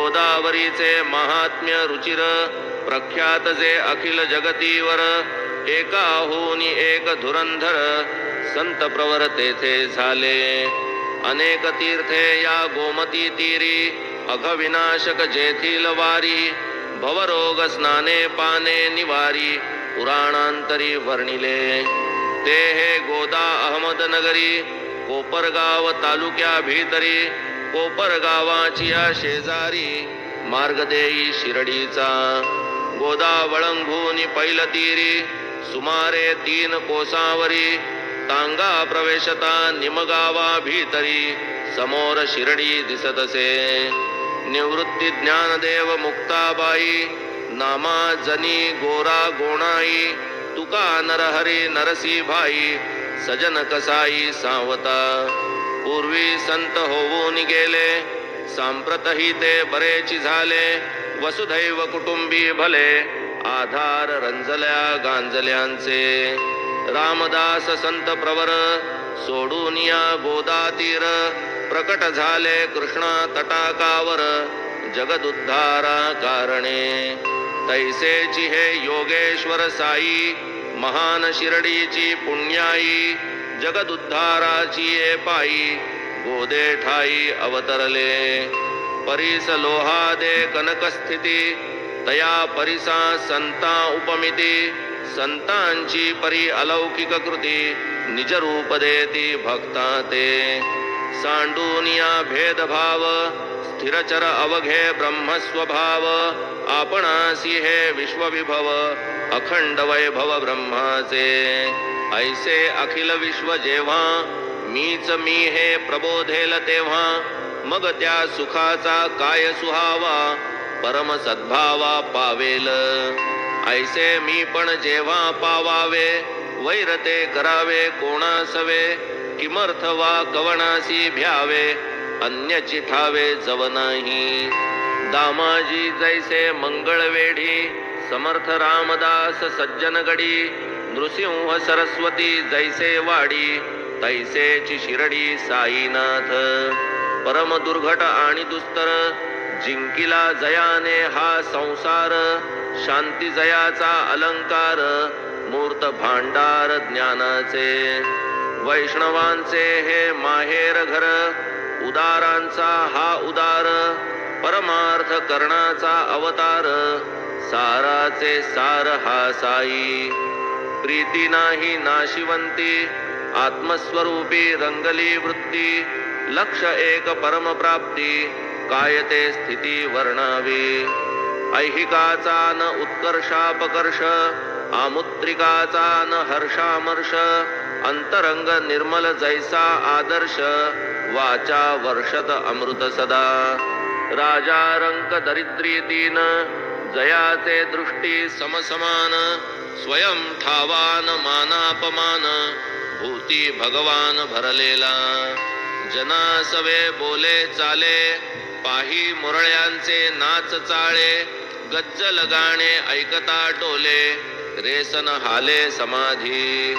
गोदावरीचे महात्म्य रुचिर प्रख्यात जे अखिल जगतीवर एकाहूनी एक धुरंधर संत प्रवर तेथे झाले अनेक तीर्थे या गोमती तीरी अघविनाशक जेथील वारी भवरोग स्नाने पाने निवारी पुराणांतरी वर्णिले ते हे गोदा अहमदनगरी कोपरगाव तालुक्या भीतरी कोपरगावाची शेजारी मार्ग देई शिर्डीचा गोदा वळंघूनी पैलतीरी सुमारे 3 कोसावरी तांगा प्रवेशता निमगावा भीतरी समोर शिर्डी दिसतसे निवृत्ती ज्ञानदेव मुक्ताबाई नामा जनी गोरा गोणाई तुका नरहरी नरसी भाई सजन कसाई सावता पूर्वी संत होऊन गेले सांप्रतही ते बरेच झाले वसुधैव कुटुंबी भले आधार रंजल्या गांजल्यांचे रामदास संत प्रवर सोडून या गोदा तीर प्रकट झाले कृष्णा तटाकावर जगदुद्धारा कारणे तैसेची हे योगेश्वर साई महान शिर्डीची पुण्याई जगदुद्धाराची ये पायी गोदे ठाई अवतरले परीस लोहादे कनकस्थिती तया परिसा संता उपमिती संतांची परी अलौकिक कृती निज रूप देती भक्ता ते सांडूनिया भेदभाव स्थिरचर अवघे ब्रह्मस्वभाव आपणासी हे विश्वविभव अखंड वैभव ब्रह्माचे ऐसे अखिल विश्व जेव्हा मीच मी हे प्रबोधेल तेव्हा मग त्या सुखाचा काय सुहावा परम सद्भावा पावेल ऐसे मी पण जेव्हा पावावे वैरते करावे कोणासवे किमर्थ वा कवणासी भ्यावे अन्य चिठावे जव नाही दामाजी जैसे मंगळवेढी समर्थ रामदास सज्जनगडी नृसिंह सरस्वती जैसे वाडी तैसेची शिर्डी साईनाथ परम दुर्घट आणि दुस्तर जिंकिला जयाने हा संसार शांती जयाचा अलंकार मूर्त भांडार ज्ञानाचे वैष्णवांचे हे माहेर घर उदारांचा हा उदार परमार्थ करणाचा अवतार साराचे सार हा साई प्रीती नाही नाशिवंती आत्मस्वरूपी रंगली वृत्ती लक्ष एक परम प्राप्ती काय ते स्थिती वर्णावी ऐहिकाचा न उत्कर्षापकर्ष आमुत्रिकाचा न हर्षामर्ष अंतरंग निर्मल जैसा आदर्श वाचा वर्षत अमृत सदा राजा रंक दरिद्री दीन जयाचे दृष्टी समसमान स्वयं ठावान मानापमान भूती भगवान भरलेला जनासवे बोले चाले पाही मुरळ्यांचे नाच चाळे गज्जल गाणे ऐकता टोले रेसन हाले समाधी